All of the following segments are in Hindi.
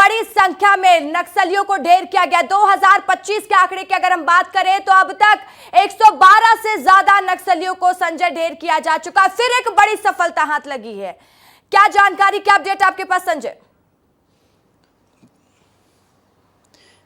बड़ी संख्या में नक्सलियों को ढेर किया गया। 2025 के आंकड़े की अगर हम बात करें तो अब तक 112 से ज्यादा नक्सलियों को संजय ढेर किया जा चुका। फिर एक बड़ी सफलता हाथ लगी है। क्या जानकारी, क्या अपडेट आपके पास संजय?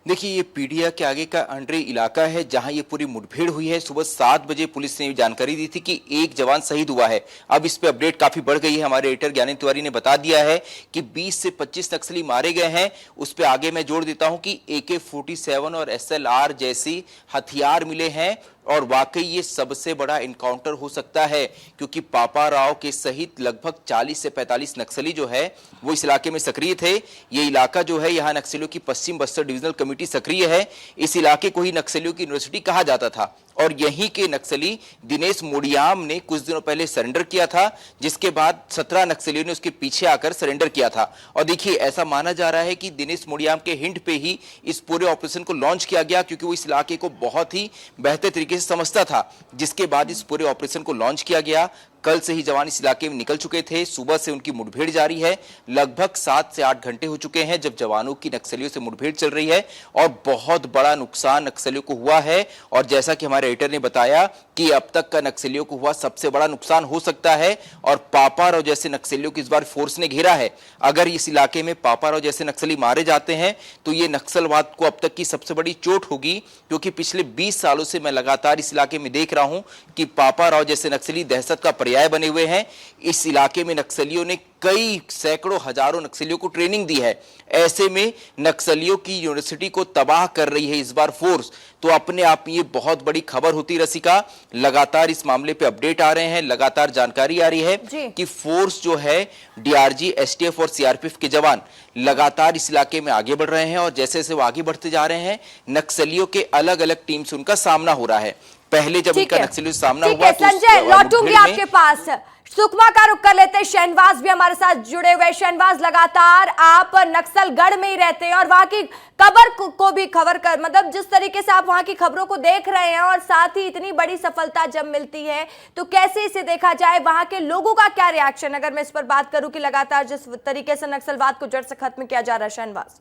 देखिए, ये पीडिया के आगे का अंडरे इलाका है जहां ये पूरी मुठभेड़ हुई है। सुबह 7 बजे पुलिस ने जानकारी दी थी कि एक जवान शहीद हुआ है। अब इस पे अपडेट काफी बढ़ गई है। हमारे एडिटर ज्ञानेंद्र तिवारी ने बता दिया है कि 20 से 25 नक्सली मारे गए हैं। उस पे आगे मैं जोड़ देता हूं कि AK-47 और SLR जैसी हथियार मिले हैं और वाकई ये सबसे बड़ा इनकाउंटर हो सकता है, क्योंकि पापा राव के सहित लगभग 40 से 45 नक्सली जो है वो इस इलाके में सक्रिय थे। ये इलाका जो है, यहाँ नक्सलियों की पश्चिम बस्तर डिविजनल कमेटी सक्रिय है। इस इलाके को ही नक्सलियों की यूनिवर्सिटी कहा जाता था और यहीं के नक्सली दिनेश मोडियाम ने कुछ दिनों पहले सरेंडर किया था, जिसके बाद 17 नक्सलियों ने उसके पीछे आकर सरेंडर किया था। और देखिए, ऐसा माना जा रहा है कि दिनेश मोडियाम के हिंट पे ही इस पूरे ऑपरेशन को लॉन्च किया गया, क्योंकि वो इस इलाके को बहुत ही बेहतर तरीके से समझता था। जिसके बाद इस पूरे ऑपरेशन को लॉन्च किया गया। कल से ही जवान इस इलाके में निकल चुके थे। सुबह से उनकी मुठभेड़ जारी है। लगभग 7 से 8 घंटे हो चुके हैं जब जवानों की नक्सलियों से मुठभेड़ चल रही है और बहुत बड़ा नुकसान नक्सलियों को हुआ है। और जैसा कि हमारे एडिटर ने बताया कि अब तक का नक्सलियों को हुआ सबसे बड़ा नुकसान हो सकता है। और पापा राव जैसे नक्सलियों को इस बार फोर्स ने घेरा है। अगर इस इलाके में पापा राव जैसे नक्सली मारे जाते हैं तो ये नक्सलवाद को अब तक की सबसे बड़ी चोट होगी, क्योंकि पिछले 20 सालों से मैं लगातार इस इलाके में देख रहा हूं कि पापा राव जैसे नक्सली दहशत का पर्याय बने हुए हैं। इस इलाके में नक्सलियों ने कई सैकड़ों हजारों नक्सलियों को ट्रेनिंग दी है। ऐसे में नक्सलियों की यूनिवर्सिटी को तबाह कर रही है इस बार फोर्स, तो अपने आप में ये बहुत बड़ी खबर होती रसिका। लगातार इस मामले पे अपडेट आ रहे हैं, लगातार जानकारी आ रही है कि फोर्स जो है DRG, STF और CRPF के जवान लगातार इस इलाके में आगे बढ़ रहे हैं। और जैसे जैसे वो आगे बढ़ते जा रहे हैं, नक्सलियों के अलग अलग टीम से उनका सामना हो रहा है। पहले जब उनका नक्सलियों से सामना हुआ तो संजय लौटूंगी आपके पास। सुकमा का रुख कर लेते हैं। शहनवाज भी हमारे साथ जुड़े हुए। शहनवाज, लगातार आप नक्सलगढ़ में ही रहते हैं और वहां की खबर को भी खबर कर, मतलब जिस तरीके से आप वहां की खबरों को देख रहे हैं और साथ ही इतनी बड़ी सफलता जब मिलती है तो कैसे इसे देखा जाए? वहां के लोगों का क्या रिएक्शन, अगर मैं इस पर बात करूं कि लगातार जिस तरीके से नक्सलवाद को जड़ से खत्म किया जा रहा है? शहनवाज,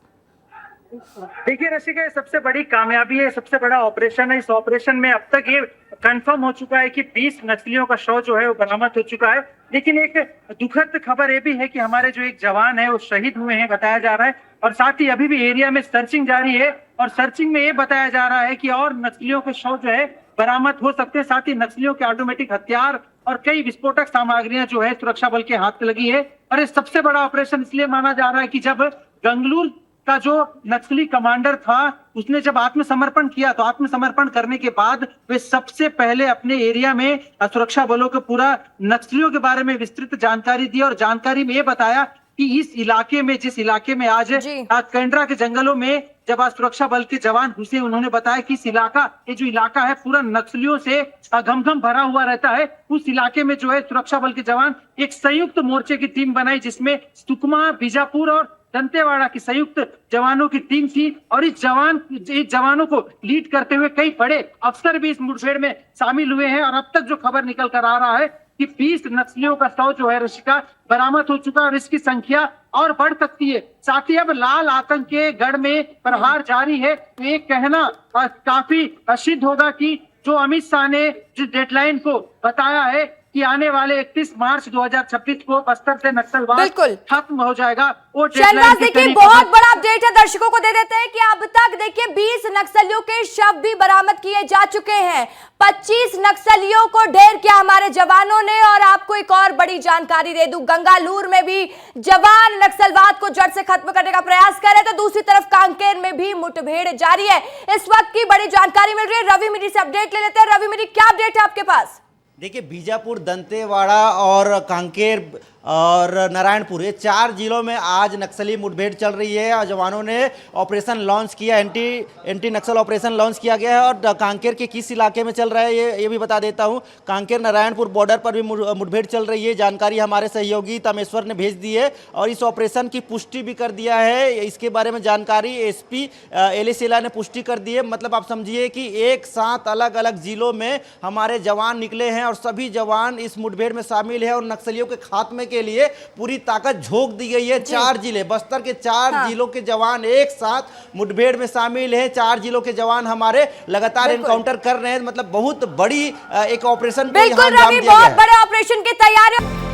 देखिए रसिका, ये सबसे बड़ी कामयाबी है, सबसे बड़ा ऑपरेशन है। इस ऑपरेशन में अब तक ये कंफर्म हो चुका है कि 20 नक्सलियों का शव जो है वो बरामद हो चुका है। लेकिन एक दुखद खबर ये भी है कि हमारे जो एक जवान है वो शहीद हुए हैं, बताया जा रहा है। और साथ ही अभी भी एरिया में सर्चिंग जारी है और सर्चिंग में ये बताया जा रहा है कि और नक्सलियों के शव जो है बरामद हो सकते हैं। साथ ही नक्सलियों के ऑटोमेटिक हथियार और कई विस्फोटक सामग्रियां जो है सुरक्षा बल के हाथ लगी है। और ये सबसे बड़ा ऑपरेशन इसलिए माना जा रहा है कि जब गंगलूर का जो नक्सली कमांडर था उसने जब आत्मसमर्पण किया तो आत्मसमर्पण करने के बाद वे सबसे पहले अपने एरिया में सुरक्षा बलों को पूरा नक्सलियों के बारे में विस्तृत जानकारी दी। और जानकारी में ये बताया कि इस इलाके में, जिस इलाके में आज केंड्रा के जंगलों में जब आज सुरक्षा बल के जवान घुसे, उन्होंने बताया कि इस इलाका, ये जो इलाका है पूरा नक्सलियों से घमघम भरा हुआ रहता है। उस इलाके में जो है सुरक्षा बल के जवान एक संयुक्त मोर्चे की टीम बनाई, जिसमें सुकमा, बीजापुर और दंतेवाड़ा की संयुक्त जवानों की टीम थी। और इस जवानों को लीड करते हुए कई बड़े अफसर भी इस मुठभेड़ में शामिल हुए हैं। और अब तक जो खबर निकल कर आ रहा है कि 20 नक्सलियों का शव जो है रशिका बरामद हो चुका है और इसकी संख्या और बढ़ सकती है। साथ ही अब लाल आतंक के गढ़ में प्रहार जारी है। तो ये कहना काफी सिद्ध होगा कि जो अमित शाह ने जिस डेडलाइन को बताया है कि आने वाले 31 मार्च 2026 को बस्तर से नक्सलवाद खत्म हो जाएगा, वो शहनवाज देखिए बहुत बड़ा अपडेट है, दर्शकों को दे देते हैं कि अब तक देखिए 20 नक्सलियों के शव भी बरामद किए जा चुके हैं। 25 नक्सलियों को ढेर किया हमारे जवानों ने। और आपको एक और बड़ी जानकारी दे दूं, गंगालूर में भी जवान नक्सलवाद को जड़ से खत्म करने का प्रयास कर रहे थे, तो दूसरी तरफ कांकेर में भी मुठभेड़ जारी है। इस वक्त की बड़ी जानकारी मिल रही है। रवि मिरी से अपडेट ले लेते हैं। रवि मिरी, क्या अपडेट है आपके पास? देखिए, बीजापुर, दंतेवाड़ा और कांकेर और नारायणपुर, ये 4 जिलों में आज नक्सली मुठभेड़ चल रही है और जवानों ने ऑपरेशन लॉन्च किया, एंटी नक्सल ऑपरेशन लॉन्च किया गया है। और कांकेर के किस इलाके में चल रहा है ये भी बता देता हूँ। कांकेर नारायणपुर बॉर्डर पर भी मुठभेड़ चल रही है। जानकारी हमारे सहयोगी तमेश्वर ने भेज दी है और इस ऑपरेशन की पुष्टि भी कर दिया है। इसके बारे में जानकारी SP एलिसेला ने पुष्टि कर दी है। मतलब आप समझिए कि एक साथ अलग अलग जिलों में हमारे जवान निकले हैं और सभी जवान इस मुठभेड़ में शामिल है और नक्सलियों के खात्मे के के लिए पूरी ताकत झोंक दी गई है। 4 जिले, बस्तर के 4 जिलों के जवान एक साथ मुठभेड़ में शामिल हैं। 4 जिलों के जवान हमारे लगातार एनकाउंटर कर रहे हैं। मतलब बहुत बड़ी एक ऑपरेशन को यहाँ बिल्कुल अंजाम रवि, दिया गया बहुत है। बड़े ऑपरेशन की तैयारी।